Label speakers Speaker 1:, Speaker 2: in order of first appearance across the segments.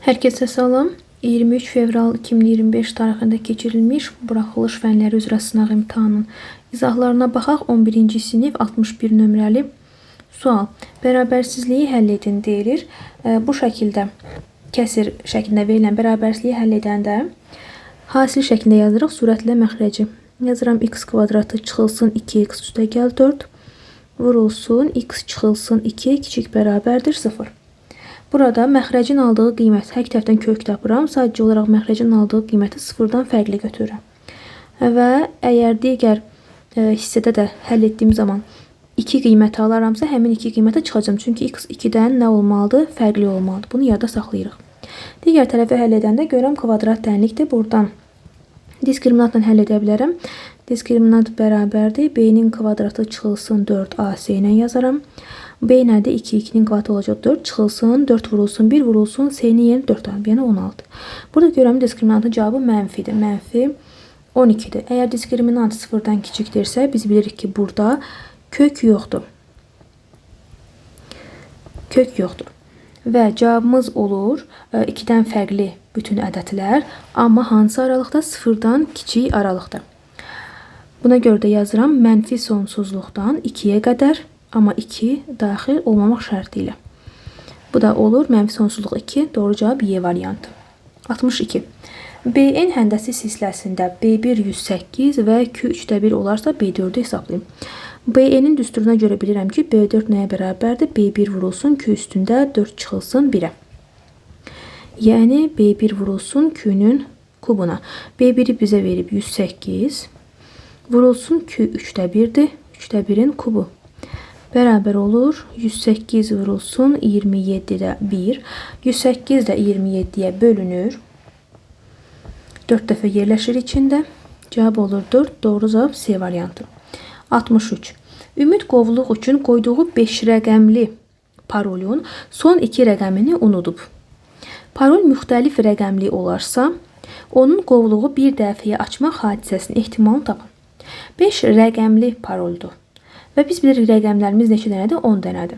Speaker 1: Herkese salam. 23 fevral 2025 tarixində keçirilmiş buraxılış fənləri üzrə sınaq imtahanının izahlarına baxaq. 11-ci sinif 61 nömrəli sual. Bərabərsizliyi həll edin deyilir. Bu şəkildə kəsir şəklində verilən bərabərsizliyi həll edəndə hasil şəklində yazırıq. Sürətlə məxrəci. Yazıram x kvadratı çıxılsın 2x üstə gəl 4 vurulsun x çıxılsın 2 kiçik bərabərdir 0. Burada məxrəcin aldığı qiymət, hər iki tərəfdən kök tapıram. Sadəcə olaraq məxrəcin aldığı qiyməti sıfırdan fərqli götürürəm. Və əgər digər hissədə də həll etdiyim zaman 2 qiyməti alaramsa, həmin 2 qiymətə çıxacağım. Çünki x 2-dən nə olmalıdır? Fərqli olmalıdır. Bunu yadda saxlayırıq. Digər tərəfi həll edəndə görürəm kvadrat tənlikdir. Buradan diskriminantla həll edə bilərəm. Diskriminant bərabərdir. B-nin kvadratı çıxılsın 4AC ilə yazaram. B nədir? 2, 2-nin kvadratı olacaq 4. Çıxılsın, 4 vurulsun, 1 vurulsun. C-nin yeri 4 alıb, yəni 16. Burada görürəm diskriminantın cavabı mənfidir. Mənfi 12-dir. Əgər diskriminant 0-dan kiçikdirsə, biz bilirik ki, burada kök yoxdur. Kök yoxdur. Və cavabımız olur 2-dən fərqli bütün ədədlər, amma hansı aralıqda? 0-dan kiçik aralıqda. Buna görə də yazıram mənfi sonsuzluqdan 2-yə qədər, amma 2 daxil olmamaq şərti ilə. Bu da olur mənfi sonsuzluq 2, doğru cavab Y variantı. 62. BN həndəsi silsiləsində B1 108 və Q 3/1 olarsa B4-ü hesablayayım. BN-in düsturuna görə bilirəm ki, B4 nəyə bərabərdir? B1 vurulsun, Q üstündə 4 çıxılsın 1-ə. Yəni B1 vurulsun Q-nün kubuna. B1-i bizə verib 108 vurulsun Q 3/1-dir. 3/1-in kubu. Bərabər olur 108 vurulsun 27-də 1. 108 də 27-yə bölünür. 4 dəfə yerləşir içində. Cavab olur 4. Doğru cavab C variantı. 63. Ümid qovluq üçün qoyduğu 5 rəqəmli parolun son 2 rəqəmini unudub. Parol müxtəlif rəqəmli olarsa, onun qovluğu bir dəfəyə açmaq hadisəsinin ehtimalını tapın. 5 rəqəmli paroldur. Və biz bilirik rəqəmlərimiz neçə dənədir? 10 dənədir.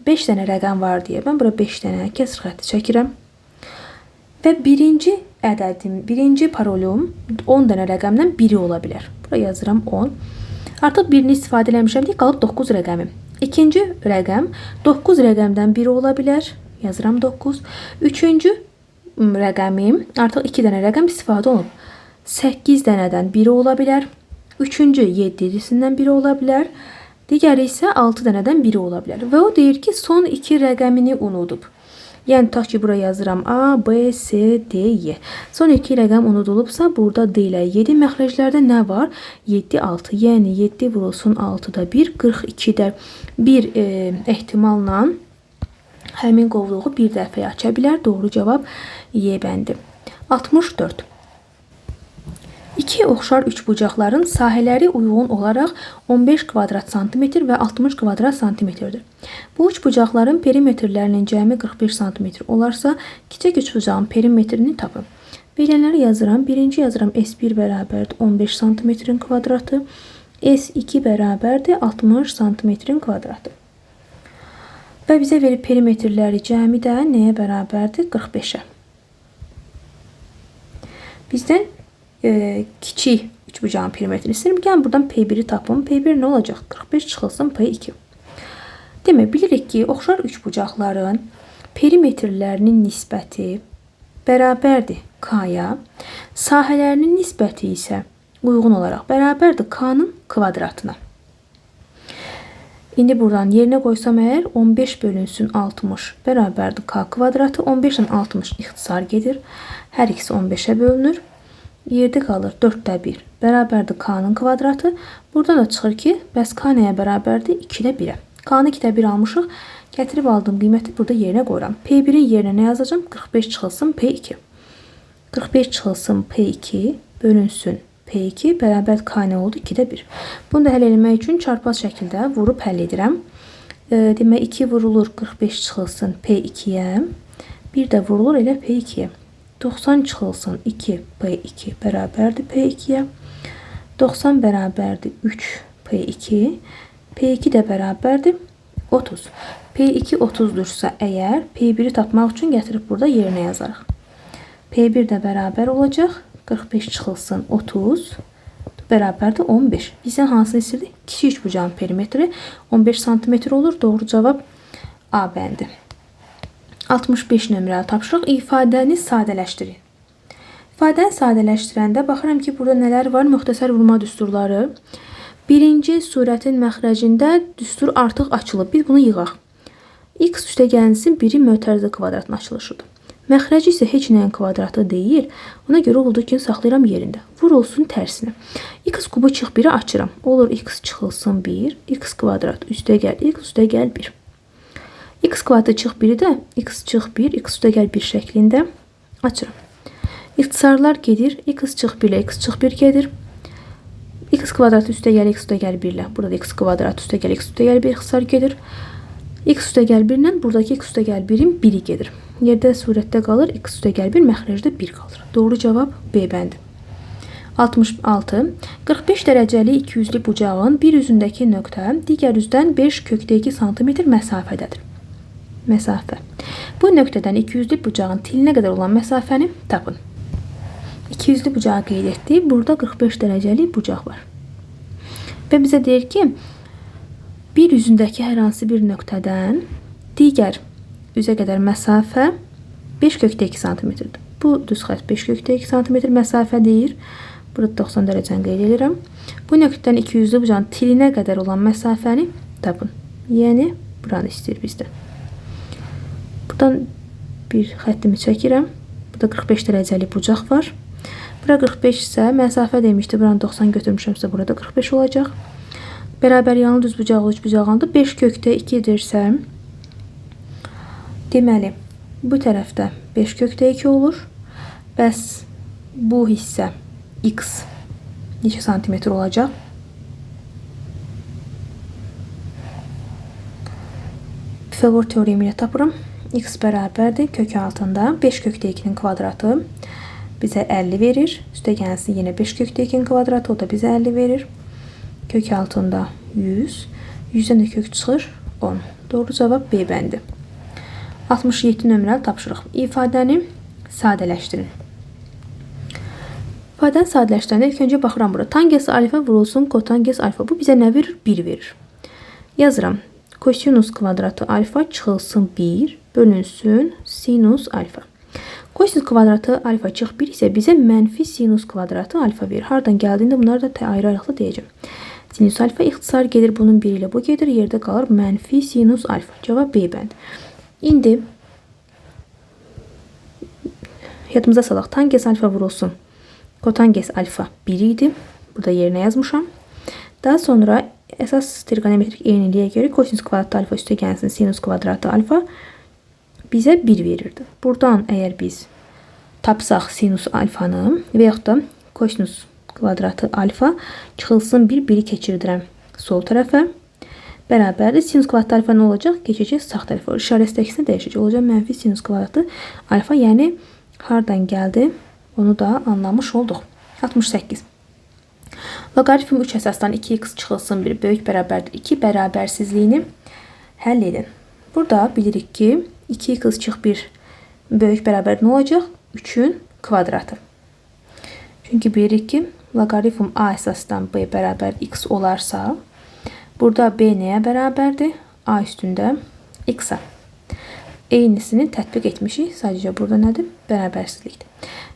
Speaker 1: 5 dənə rəqəm var deyə mən bura 5 dənə kəsr xətti çəkirəm. Və birinci ədədim, birinci parolum 10 dənə rəqəmdən biri ola bilər. Bura yazıram 10. Artıq birini istifadə eləmişəm deyə qalıb 9 rəqəmim. İkinci rəqəm 9 rəqəmdən biri ola bilər. Yazıram 9. Üçüncü rəqəmim artıq 2 dənə rəqəm istifadə olunub. 8 dənədən biri ola bilər. Üçüncü 7-sindən biri ola bilər. Digəri isə 6 dənədən biri ola bilər. Və o deyir ki, son 2 rəqəmini unudub. Yəni, tutaq ki, buraya yazıram A, B, C, D, Y. Son 2 rəqəm unudulubsa, burada D ilə 7 məxrəclərdə nə var? 7, 6. Yəni, 7 vurulsun 6-da 1, 42-də 1 ehtimalla həmin qovluğu bir dəfəyə aça bilər. Doğru cavab Y bəndi. 64. İki oxşar üçbucaqların sahələri uyğun olaraq 15 kvadrat santimetr və 60 kvadrat santimetrdir. Bu üçbucaqların perimetrlərinin cəmi 45 santimetr olarsa, kiçik üçbucağın perimetrini tapın. Verilənləri yazıram. Birinci yazıram S1 bərabərdir 15 santimetrin kvadratı, S2 bərabərdir 60 santimetrin kvadratı. Və bizə verib perimetrləri cəmi də nəyə bərabərdir? 45-ə. Bizdən kiçik üçbucağın perimetrini istəyirəm. Gəlin buradan P1-i tapım. P1 nə olacaq? 45 çıxılsın P2. Demək, bilirik ki, oxşar üçbucaqların perimetrlərinin nisbəti bərabərdir K-ya. Sahələrinin nisbəti isə uyğun olaraq bərabərdir K-nın kvadratına. İndi buradan yerinə qoysam əgər 15 bölünsün 60 bərabərdir K kvadratı. 15 ilə 60 ixtisar gedir. Hər ikisi 15-ə bölünür. Yerdə qalır 4-də 1 bərabərdir K-nın kvadratı. Buradan da çıxır ki, bəs K nəyə bərabərdir? 2-də 1-ə. K-nı 2-də 1 almışıq. Gətirib aldığım qiyməti burada yerinə qoyuram. P1-in yerinə nə yazacağım? 45 çıxılsın P2. 45 çıxılsın P2 bölünsün P2 bərabər K nə oldu? 2-də 1. Bunu da həll etmək üçün çarpaz şəkildə vurub həll edirəm. Demək 2 vurulur 45 çıxılsın P2-yə. Bir də vurulur elə P2-yə. 90 çıxılsın 2 P2 bərabərdir P2-yə. 90 bərabərdir 3 P2. P2 də bərabərdir 30. P2 30-dursa əgər P1-i tapmaq üçün gətirib burada yerinə yazarıq. P1 də bərabər olacaq. 45 çıxılsın 30 bərabərdir 15. Bizdən hansını istəyirdik? Kiçik üçbucağın perimetri 15 cm olur. Doğru cavab A bəndi. 65 nömrəli tapşırıq. İfadəni sadələşdirin. İfadəni sadələşdirəndə baxıram ki, burada nələr var? Müxtəsər vurma düsturları. Birinci surətin məxrəcində düstur artıq açılıb. Biz bunu yığaq. X üstəgəlsin biri mötərizə kvadratının açılışıdır. Məxrəci isə heç nəyin kvadratı deyil. Ona görə olduğu kimi saxlayıram yerində. Vur olsun tərsinə. X kubu çıx 1'i açıram. Olur x çıxılsın 1. X kvadrat üstəgəl x üstəgəl 1. X kvadratı çıx 1'i də x çıx 1 x üstəgəl 1 şəklində açıram. İxtisarlar gedir. X çıx 1 ilə x çıx 1 gedir. X kvadrat üstəgəl x üstəgəl 1 ilə. Burada x kvadrat üstəgəl x üstəgəl 1 ixtisar gedir. X üstəgəl 1 ilə buradakı x üstəgəl 1'in 1'i gedir. Yerdə surətdə qalır. X üstəgəl 1 məxrəcdə 1 qalır. Doğru cavab B bəndi. 66. 45 dərəcəli 200'lü bucağın bir üzündəki nöqtə digər üzdən 5 kökdə 2 cm məsafədədir. Məsafə. Bu nöqtədən 200'lü bucağın tilinə qədər olan məsafəni tapın. 200'lü bucağı qeyd etdik. Burada 45 dərəcəli bucaq var. Və bizə deyir ki, bir üzündəki hər hansı bir nöqtədən digər üzə qədər məsafə 5 kökdə 2 cm-dir. Bu düz xətt 5 kökdə 2 cm məsafə deyir. Burada 90 dərəcəni qeyd edirəm. Bu nöqtədən 200'lü bucağın tilinə qədər olan məsafəni tapın. Yəni, buranı istəyir bizdən. Buradan bir xəttimi çəkirəm. Burada 45 dərəcəli bucaq var. Bura 45 isə məsafə demişdi. Buranı 90 götürmüşəmsə burada 45 olacaq. Bərabər yanı düz bucaqlı üç bucağında 5 kökdə 2 deyirsəm, deməli, bu tərəfdə 5 kökdə 2 olur. Bəs bu hissə x neçə santimetr olacaq? Pifagor teoremi ilə tapıram. X bərabərdir kök altında 5 kökdə 2'nin kvadratı bizə 50 verir. Üstə gəlsin yenə 5 kökdə 2'nin kvadratı, o da bizə 50 verir. Kök altında 100. 100'dən də kök çıxır 10. Doğru cavab B bəndi. 67 nömrəli tapşırıq. İfadəni sadələşdirin. İfadəni sadələşdirəndə ilk öncə baxıram bura. Tangens alfa vurulsun kotangens alfa. Bu bizə nə verir? 1 verir. Yazıram. Kosinus kvadratı alfa çıxılsın 1 bölünsün sinus alfa. Kosinus kvadratı alfa çıx 1 isə bizə mənfi sinus kvadratı alfa verir. Hardan gəldiyində bunları da ayrı-ayrılıqda deyəcəm. Sinus alfa ixtisar gedir. Bunun 1 ilə bu gedir. Yerdə qalır mənfi sinus alfa. Cavab B bənd. İndi yadımıza salaq. Tangens alfa vurulsun. Kotangens alfa 1 idi. Burada yerinə yazmışam. Daha sonra əsas trigonometrik eyniliyə görə kosinus kvadratı alfa üstə gəlsin sinus kvadratı alfa bizə 1 verirdi. Buradan əgər biz tapsaq sinus alfanı və yaxud da kosinus kvadratı alfa çıxılsın 1'i keçirdirəm sol tərəfə. Bərabərdir. Sinus kvadratı alfa nə olacaq? Keçəcək sağ tərəfə. İşarəsi əksinə dəyişəcək. Olacaq mənfi sinus kvadratı alfa. Yəni, hardan gəldi? Onu da anlamış olduq. 68. Loqaritm 3 əsasdan 2x çıxılsın 1 böyük bərabərdir 2 bərabərsizliyini həll edin. Burada bilirik ki, 2x çıx 1 böyük bərabər nə olacaq? 3'ün kvadratı. Çünki bilirik ki, loqaritm a əsasdan b bərabər x olarsa, burada b nəyə bərabərdir? A üstündə x-a. Eynisini tətbiq etmişik. Sadəcə burada nədir? Bərabərsizlikdir.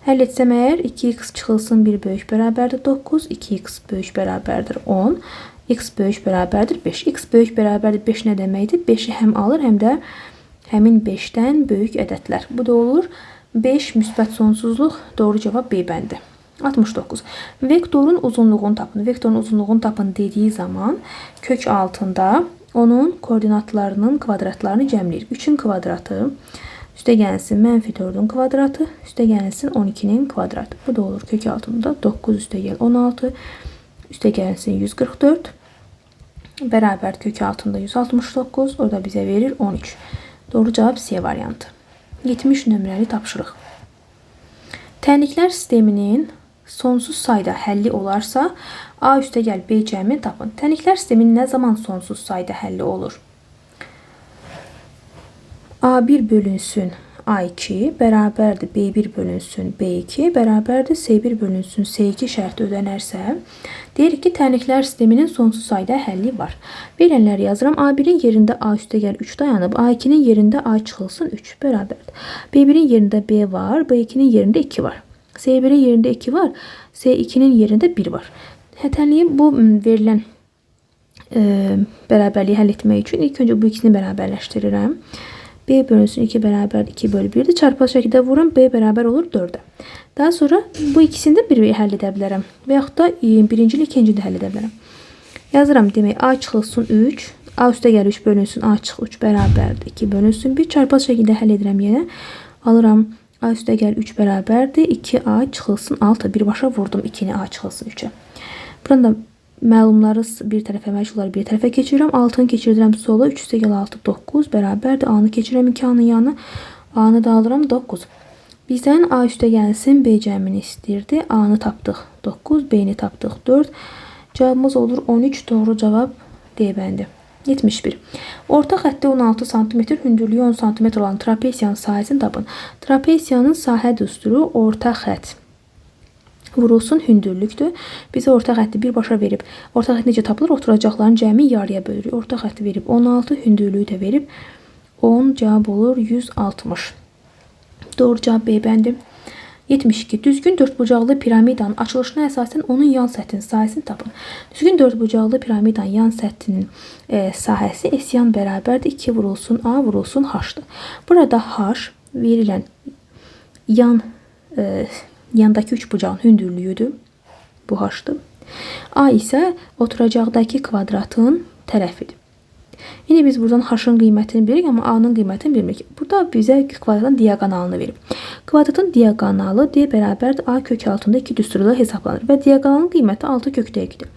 Speaker 1: Həll etsəm əgər 2x çıxılsın 1 böyük bərabərdir 9, 2x böyük bərabərdir 10, x böyük bərabərdir 5. X böyük bərabərdir 5 nə deməkdir? 5'i həm alır, həm də həmin 5'dən böyük ədədlər. Bu da olur 5 müsbət sonsuzluq. Doğru cavab B bəndi. 69. Vektorun uzunluğunu tapın. Vektorun uzunluğunu tapın dediyi zaman kök altında onun koordinatlarının kvadratlarını cəmləyir. 3'ün kvadratı üstə gəlsin mənfi 4'ün kvadratı, üstə gəlsin 12'nin kvadratı. Bu da olur kök altında 9 üstə gəl 16, üstə gəlsin 144, bərabər kök altında 169, o da bizə verir 13. Doğru cavab C variantı. 70 nömrəli tapşırıq. Tənliklər sisteminin sonsuz sayda həlli olarsa, A üstə gəl B cəmini tapın. Tənliklər sisteminin nə zaman sonsuz sayda həlli olur? A1 bölünsün A2 bərabərdir B1 bölünsün B2 bərabərdir C1 bölünsün C2 şərti ödənərsə, deyirik ki, tərniklər sisteminin sonsuz sayda həlli var. Verilənləri yazıram. A1-in yerində A üstəgəl 3 dayanıb, A2-nin yerində A çıxılsın 3 bərabərdir. B1-in yerində B var, B2-nin yerində 2 var. C1-in yerində 2 var, C2-nin yerində 1 var. Hətənliyim bu verilən bərabərliyi həll etmək üçün ilk öncə bu ikisini bərabərləşdirirəm. B bölünsün 2 bərabər 2 bölü 1-dir. Çarpaz şəkildə vururam. B bərabər olur 4-ə. Daha sonra bu ikisini də bir həll edə bilərəm. Və yaxud da birinci ilə ikinci də həll edə bilərəm. Yazıram. Demək, A çıxılsın 3. A üstəgəl 3 bölünsün A çıx 3 bərabərdir. 2 bölünsün 1. Çarpaz şəkildə həll edirəm yenə. Alıram. A üstəgəl 3 bərabərdir. 2A çıxılsın 6. Birbaşa vurdum 2-ni A çıxılsın 3-ə. Buradan da məlumları bir tərəfə, məşğulları bir tərəfə keçirirəm. 6-nı keçirdirəm sola. 3 üstəgəl 6 9 bərabərdir. A-nı keçirəm 2A-nın yanına. A-nı da alıram 9. Bizdən A üstəgəlsin B cəmini istəyirdi. A-nı tapdıq 9, B-ni tapdıq 4. Cavabımız olur 13. Doğru cavab D bəndi. 71. Orta xəttdə 16 sm, hündürlüyü 10 sm olan trapesiyanın sahəsini tapın. Trapesiyanın sahə düsturu orta xətt vurulsun hündürlükdür. Bizə orta xətti birbaşa verib. Orta xətt necə tapılır? Oturacaqların cəmi yarıya bölürük. Orta xətti verib 16, hündürlüyü də verib 10, cavab olur 160. Doğru cavab B bəndi. 72. Düzgün dördbucaqlı piramidanın açılışına əsasən onun yan səthinin sahəsini tapın. Düzgün dördbucaqlı piramidanın yan səthinin sahəsi S yan bərabərdir. 2 vurulsun A vurulsun H-dır. Burada H verilən yandakı üçbucağın hündürlüyüdür. Bu H-dır. A isə oturacaqdakı kvadratın tərəfidir. Yine biz buradan H-ın qiymətini bilirik, amma A-nın qiymətini bilmirik. Burada bizə kvadratın diaqonalını verib. Kvadratın diaqonalı D bərabərdir A kök altında 2 düsturla hesablanır və diaqonalın qiyməti 6 kökdə 2-dir.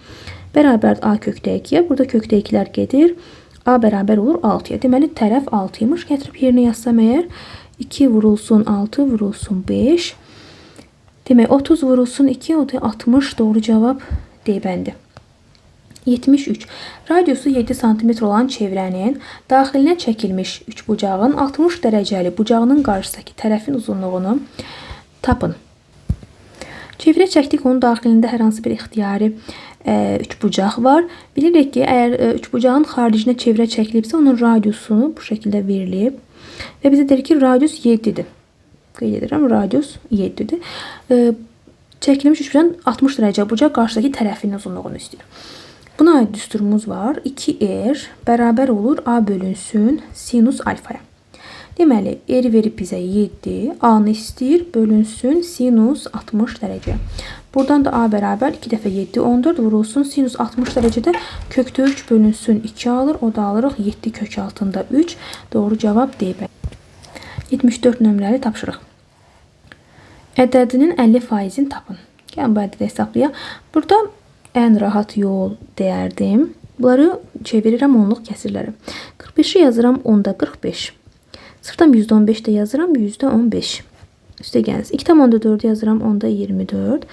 Speaker 1: Bərabərdir A kökdə 2-yə. Burada kökdə 2-lər gedir. A bərabər olur 6-ya. Deməli, tərəf 6-ymış. Gətirib yerinə yazsam əgər 2 vurulsun 6 vurulsun 5. Demək, 30 vurulsun 2, o da 60. Doğru cavab D bəndi. 73. Radiusu 7 cm olan çevrənin daxilinə çəkilmiş üçbucağın 60 dərəcəli bucağının qarşısındakı tərəfin uzunluğunu tapın. Çevrə çəkdik, onun daxilində hər hansı bir ixtiyari üçbucaq var. Bilirik ki, əgər üçbucağın xaricinə çevrə çəkilibsə, onun radiusunu bu şəkildə verilib. Və bizə deyir ki, radius 7-dir. Qeyd edirəm, radius 7-dir. Çəkilmiş üçbucağın 60 dərəcə bucaq qarşıdakı tərəfinin uzunluğunu istəyir. Buna aid düsturumuz var. 2R bərabər olur A bölünsün sinus alfaya. Deməli, R verib bizə 7, A-nı istəyir, bölünsün sinus 60 dərəcə. Buradan da A bərabər 2 dəfə 7, 14 vurulsun sinus 60 dərəcədə kökdə 3 bölünsün 2 alır. O da alırıq 7 kök altında 3. Doğru cavab D bəndi. 74 nömrəli tapşırıq. Ədədinin 50%-ni tapın. Gəlin bu ədədi hesablayaq. Burada ən rahat yol deyərdim. Bunları çevirirəm onluq kəsirlərə. 45-i yazıram 10-da 45. Sıfırdan %15 də yazıram %15. Üstə gəlsin. 2,4 yazıram 10-da 24.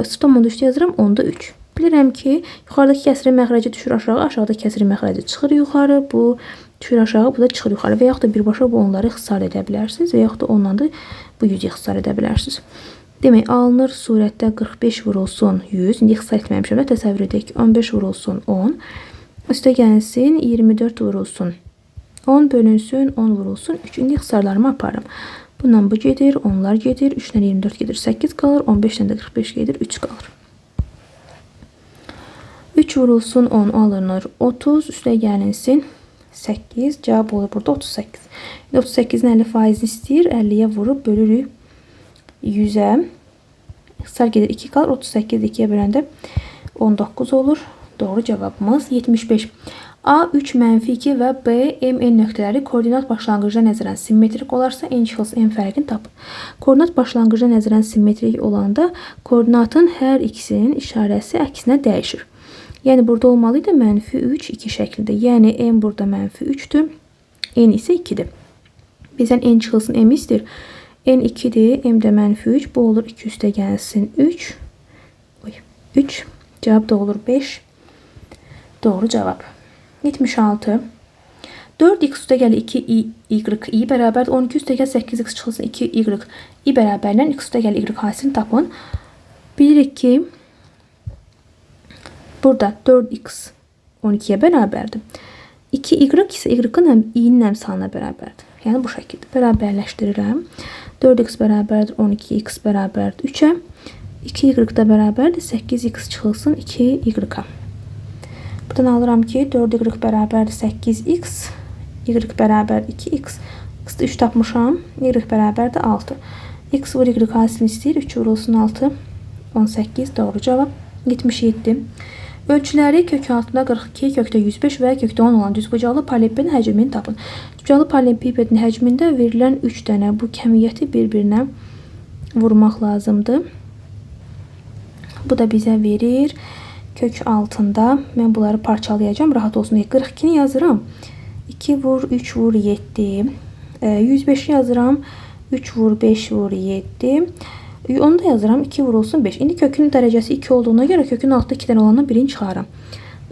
Speaker 1: Sıfırdan 13 yazıram 10-da 3. Bilirəm ki, yuxarıdakı kəsirin məxrəci düşür aşağı, aşağıdakı kəsirin məxrəci çıxır yuxarı. Bu düşür aşağı, bu da çıxır yuxarı. Və yaxud da birbaşa bu onları ixtisar edə bilərsiniz. Və yaxud da ondan da bu 100-ü ixtisar edə bilərsiniz. Demək, alınır surətdə 45 vurulsun 100. İndi ixtisar etməmişəm də təsəvvür edək ki, 15 vurulsun 10. Üstə gəlsin 24 vurulsun 10 bölünsün 10 vurulsun 3. İndi ixtisarlarımı aparım. Bundan bu gedir, onlar gedir, 3-dən 24 gedir, 8 qalır, 15-dən də 45 gedir, 3 qalır. 3 vurulsun 10 alınır 30, üstə gəlinsin 8, cavab olur burada 38. 38-in 50% istəyir, 50-yə vurub bölürük 100'ə. İxtisar gedir 2 qalır, 38 2-yə böləndə 19 olur. Doğru cavabımız 75. A 3 mənfi 2 və B M N nöqtələri koordinat başlanğıcına nəzərən simmetrik olarsa n çıxılsın n fərqini tapın. Koordinat başlanğıcına nəzərən simmetrik olanda koordinatın hər ikisinin işarəsi əksinə dəyişir. Yəni burada olmalıydı mənfi 3 2 şəklində. Yəni n burada mənfi 3'dür. N isə 2'dir. Bizdən n çıxılsın m istəyir. N 2'dir, m də mənfi 3. Bu olur 2 üstə gəlsin 3. 3. Cavab da olur 5. Doğru cavab. 76. 4x üstəgəl 2y i bərabərdir 12 üstəgəl 8x çıxılsın 2y i bərabərlə x üstəgəl y hasilini tapın. Bilirik ki, burada 4x 12'ye bərabərdir. 2y isə y-ın i'nin əmsalına bərabərdir. Yəni bu şəkildə bərabərləşdirirəm. 4x bərabərdir 12, x bərabərdir 3'ə. 2y da bərabərdir 8x çıxılsın 2y-a. Buradan alıram ki 4y bərabərdir 8x, y bərabər 2x, x-də 3 tapmışam, y bərabərdir 6. X vur y hasilini istəyir, 3 vurulsun 6, 18, doğru cavab 77. Ölçüləri kök altında 42, kökdə 105 və kökdə 10 olan düzbucaqlı paralelipipedin həcmini tapın. Düzbucaqlı paralelipipedin həcmində verilən 3 dənə bu kəmiyyəti bir-birinə vurmaq lazımdır. Bu da bizə verir kök altında. Mən bunları parçalayacağım, rahat olsun diye. 42'ni yazıram. 2 vur 3 vur 7. 105'i yazıram. 3 vur 5 vur 7. Onu da yazıram. 2 vurulsun 5. İndi kökünün dərəcəsi 2 olduğuna göre kökün altında 2 dənə olandan birini çıxarım.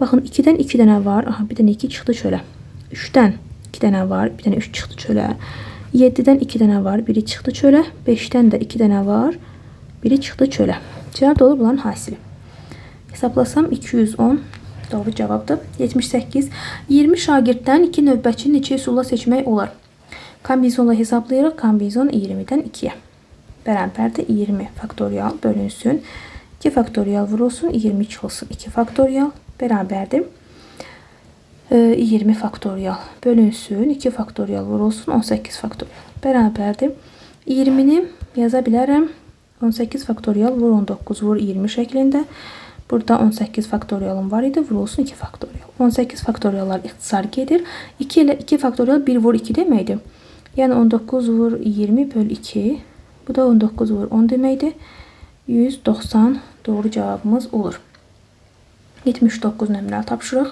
Speaker 1: Bakın 2'dən 2 dənə var. Aha, bir dənə 2 çıxdı çölə. 3'dən 2 dənə var. Bir dənə 3 çıxdı çölə. 7'dən 2 dənə var. Biri çıxdı çölə. 5'dən də 2 dənə var. Biri çıxdı çölə. Cevap da olur bunların hasili. Hesaplasam 210 doğru cevapdır. 78. 20 şagirddən 2 növbətçinin neçə üsulla seçmək olar? Kombinizonla hesaplayırıq. Kombinizon 20'dən 2'ye. Bərabərdir 20 faktorial bölünsün. 2 faktorial vurulsun. 20 çıxılsın. 2 faktorial bərabərdir 20 faktorial bölünsün. 2 faktorial vurulsun. 18 faktorial bərabərdir 20'ni yaza bilərəm. 18 faktorial vur 19 vur 20 şeklinde. Burada 18 faktorialım var idi. Vurulsun 2 faktorial. 18 faktoriallar ixtisar gedir. 2 ile 2 faktorial 1 vur 2 deməkdir. Yani 19 vur 20 böl 2. Bu da 19 vur 10 deməkdir. 190 doğru cevabımız olur. 79 nömrə tapşırıq.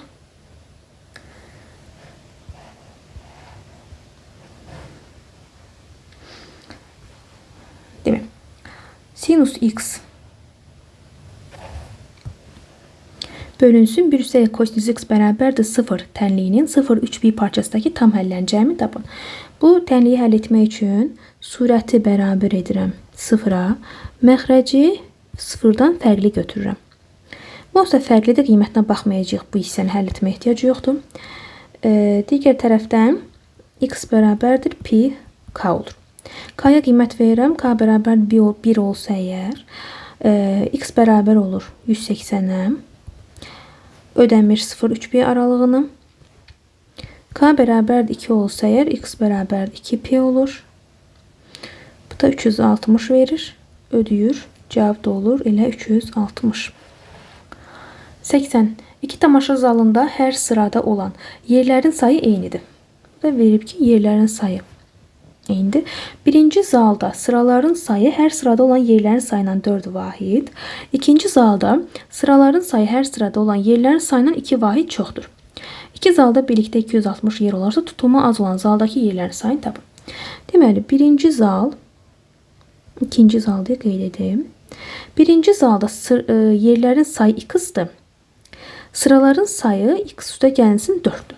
Speaker 1: Değil mi? Sinus x bölünsün 1 üstəgəl kosinus x bərabərdir 0 tənliyinin 0,3 parçasındakı tam həllərin cəmi tapın. Bu tənliyi həll etmək üçün surəti bərabər edirəm 0'a, məxrəci 0'dan fərqli götürürəm. Bu onsuz da fərqlidir, qiymətinə baxmayacaq, bu hissəni həll etmə ehtiyacı yoxdur. Digər tərəfdən x bərabərdir pi k olur. K'ya qiymət verirəm. K bərabər 1 olsa əgər, x bərabər olur 180'ə. Ödəmir 0,3 aralığını. K bərabər 2 olsa əgər, x bərabər 2pi olur. Bu da 360 verir. Ödüyür. Cavab da olur elə 360. 80. İki tamaşa zalında hər sırada olan yerlərin sayı eynidir. Bu da verib ki, yerlərin sayı eynidir. Birinci zalda sıraların sayı hər sırada olan yerlərin sayından 4 vahid. İkinci zalda sıraların sayı hər sırada olan yerlərin sayından 2 vahid çoxdur. İki zalda birlikdə 260 yer olarsa tutumu az olan zaldakı yerlərin sayını tapın. Deməli, birinci zal, ikinci zal deyə qeyd edim. Birinci zalda yerlərin sayı x-dır. Sıraların sayı x üstə gəlsin 4'dür.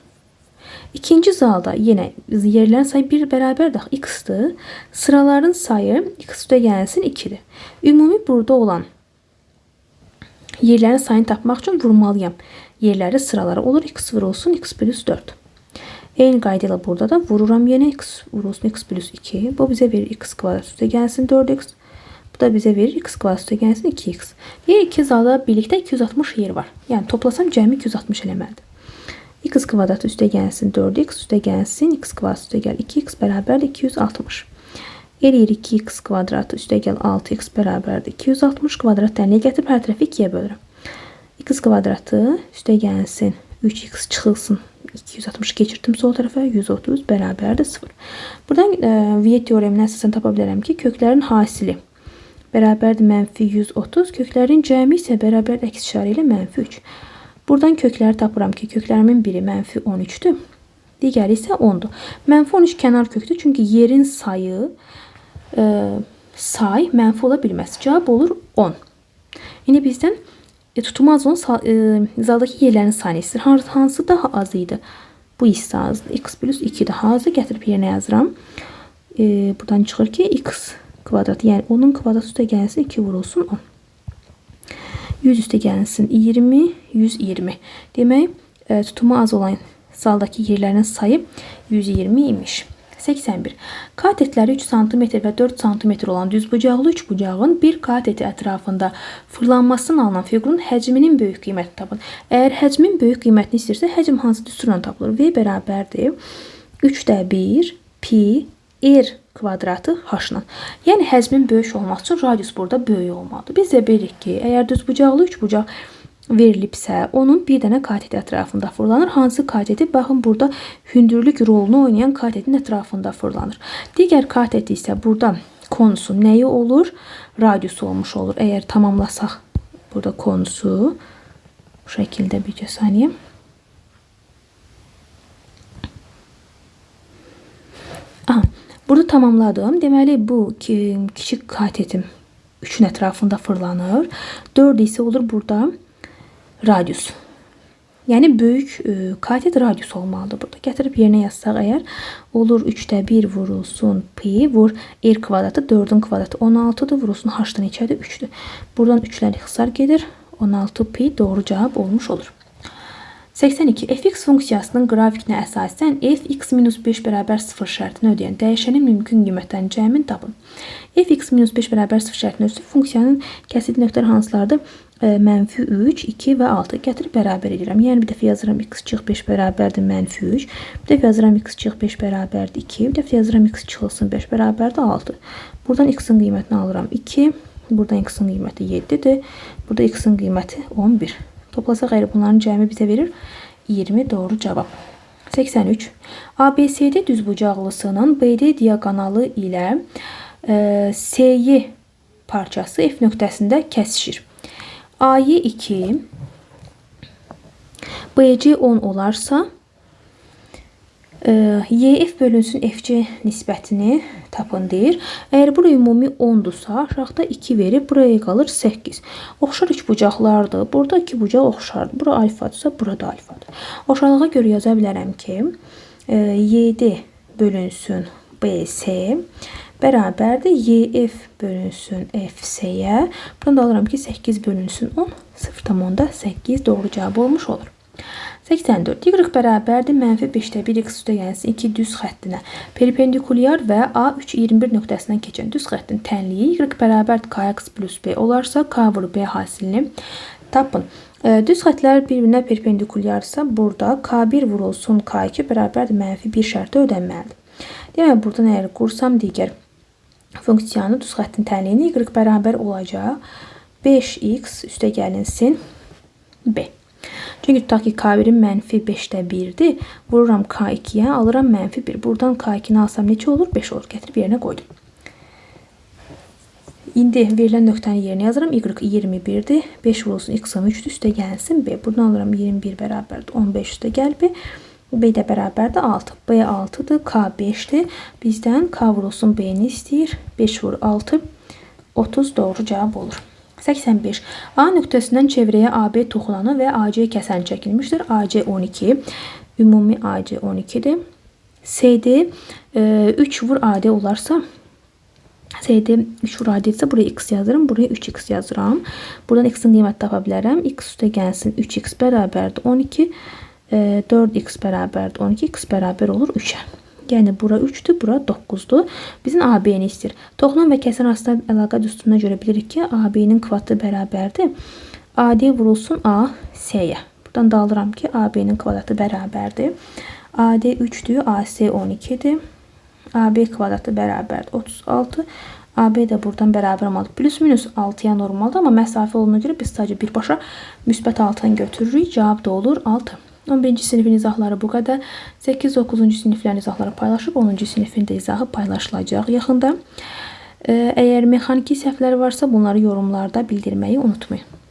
Speaker 1: İkinci zalda yine yerlerin sayı 1 bərabərdir x-dır. Sıraların sayı x üstə gəlsin 2'dir. Ümumi burada olan yerlerin sayını tapmaq üçün vurmalıyam. Yerləri sıraları olur. X vurulsun x plus 4. Eyni qayda ilə burada da vururam yenə x vurulsun x plus 2. Bu bizə verir x kvadrat üstə gəlsin 4x. Bu da bizə verir x kvadrat üstə gəlsin 2x. Yer iki zalda birlikdə 260 yer var. Yəni toplasam cəmi 260 eləməlidir. X kvadrat üstə gəlsin 4x üstə gəlsin x kvadrat üstə gəl 2x bərabərdir 260. Eləyir 2x kvadrat üstə gəl 6x bərabərdir 260 kvadrat tənliyə gətirib hər tərəfi 2'yə bölürəm. X kvadratı üstə gəlsin 3x çıxılsın 260 keçirdim sol tərəfə 130 bərabərdir 0. Buradan Viet teoreminə əsasən tapa bilərəm ki, köklərin hasili bərabərdir mənfi 130, köklərin cəmi isə bərabərdir əks işarə ilə mənfi 3. Buradan kökləri tapıram ki, köklərimin biri mənfi 13'dür. Digəri isə 10'dur. Mənfi 13 kənar kökdür. Çünki yerin sayı mənfi ola bilməz. Cavab olur 10. İndi bizdən tutumu az olan zaldakı yerlərin sayını istəyir. Hansı daha az idi? Bu hissə azdır. X plus 2-dir. Hazır gətirib yerinə yazıram. Buradan çıxır ki x kvadrat, yəni 10'un kvadratı üstə gəlsin 2 vurulsun 10. 100 üstə gəlsin 20, 120. Demək, tutumu az olan saldakı yerlərin sayı 120 imiş. 81. Katetləri 3 cm və 4 cm olan düzbucaqlı üçbucağın bir kateti ətrafında fırlanmasından alınan fiqurun həcminin böyük qiyməti tapın. Əgər həcmin böyük qiymətini istəyirsə, həcm hansı düsturla tapılır? V bərabərdir 3də 1 pi r kvadratı h-la. Yəni həcmin böyük olması üçün radius burada böyük olmalıdır. Biz də bilirik ki, əgər düzbucaqlı üçbucaq verilibsə, onun bir dənə katet ətrafında fırlanır. Hansı kateti? Baxın, burada hündürlük rolunu oynayan katetin ətrafında fırlanır. Digər katet isə burada konusu nəyi olur? Radiusu olmuş olur. Əgər tamamlasaq burada konusu bu şəkildə bir saniyə. Aha, burada tamamladım. Deməli, bu kiçik katetim 3'ün ətrafında fırlanır. 4 isə olur burada radius. Yəni böyük katet radius olmalıdır burada. Gətirib yerinə yazsaq əgər, olur 3də 1 vurulsun pi vur r kvadratı 4'ün kvadratı 16'dır, vurulsun h-dan neçədir? 3'dür. Buradan 3'lər ixtisar gedir. 16 pi doğru cavab olmuş olur. 82. Fx funksiyasının qrafikinə əsasən fx minus 5 bərabər 0 şərtini ödəyən dəyişənin mümkün qiymətlərini cəmin tapın. Fx minus 5 bərabər 0 şərtini ödəyən funksiyanın kəsidi nöqtələr hansılardır? Mənfi 3, 2 və 6 gətirib bərabər edirəm. Yəni bir dəfə yazıram x çıx 5 bərabərdir mənfi 3. Bir dəfə yazıram x çıx 5 bərabərdir 2. Bir dəfə yazıram x çıxılsın 5 bərabərdir 6. Buradan x-in qiymətini alıram 2. Buradan x-in qiyməti 7'dir. Burada x-in qiyməti 11. Toplasaq əgər bunların cəmi bizə verir 20 doğru cavab. 83. ABCD düzbucaqlısının BD diaqonalı ilə CY parçası F nöqtəsində kəsişir. A'yı 2, BC 10 olarsa, YF bölünsün FC nisbətini tapın deyir. Əgər bura ümumi 10'dursa, aşağıda 2 verib, buraya qalır 8. Oxşar üçbucaqlardır. Burada iki bucaq oxşardır. Bura alfadırsa, burada alfadır. Oxşarlığa görə yaza bilərəm ki, 7 bölünsün BC bərabərdir YF bölünsün FC-yə. Buradan da alıram ki 8 bölünsün 10, 0,8 doğru cavab olmuş olur. 84. Y bərabərdir mənfi 5'də 1 x üstə gəlsin 2 düz xəttinə perpendikulyar və A3 21 nöqtəsindən keçən düz xəttin tənliyi Y bərabərdir kx plus B olarsa K vur B hasilini tapın. Düz xətlər bir-birinə perpendikulyarsa burada K1 vurulsun K2 bərabərdir mənfi 1 şərti ödənməlidir. Demək, buradan əgər qursam digər funksiyanı düz xəttin tənliyini Y bərabər olacaq 5x üstə gəlinsin B. Çünki tutaq ki K1'in mənfi 5'də 1'dir. Vururam K2'yə, alıram mənfi 1. Buradan K2'ni alsam neçə olur? 5 olur. Gətirib yerinə qoydum. İndi verilən nöqtəni yerinə yazıram. Y 21'dir. 5 vurulsun x-in 3'dür. Üstə gəlsin B. Buradan alıram 21 bərabərdir 15 üstə gəl B. B də bərabərdir 6. B 6'dır. K 5'dir. Bizdən K vurulsun B-ni istəyir. 5 vur 6. 30 doğru cavab olur. 85. A nöqtəsindən çevrəyə AB toxulanı və AC kəsəni çəkilmişdir. AC 12. Ümumi AC 12'dir. CD 3 vur AD olarsa, CD 3 vur AD isə buraya x yazırım. Buraya 3x yazıram. Buradan x-in qiyməti tapa bilərəm. X üstə gəlsin 3x bərabərdir 12. 4x bərabərdir 12. X bərabər olur 3'ə. Yəni bura 3'dür, bura 9'dur. Bizim AB-ni istəyir. Toxunan və kəsər arasında əlaqə düsturuna görə bilirik ki, AB-nin kvadratı bərabərdir. AD vurulsun AC-yə. Buradan da alıram ki, AB-nin kvadratı bərabərdir. AD 3'dür, AC 12'dir. AB kvadratı bərabərdir 36. AB də buradan bərabər olmalıdır. Plus minus 6'ya normaldır, amma məsafə olduğuna görə biz sadəcə birbaşa müsbət 6'ını götürürük. Cavab da olur 6. 11-ci sinifin izahları bu qədər. 8-9-cu siniflərin izahları paylaşıb, 10-cu sinifin də izahı paylaşılacaq yaxında. Əgər mexaniki səhvlər varsa bunları yorumlarda bildirməyi unutmayın.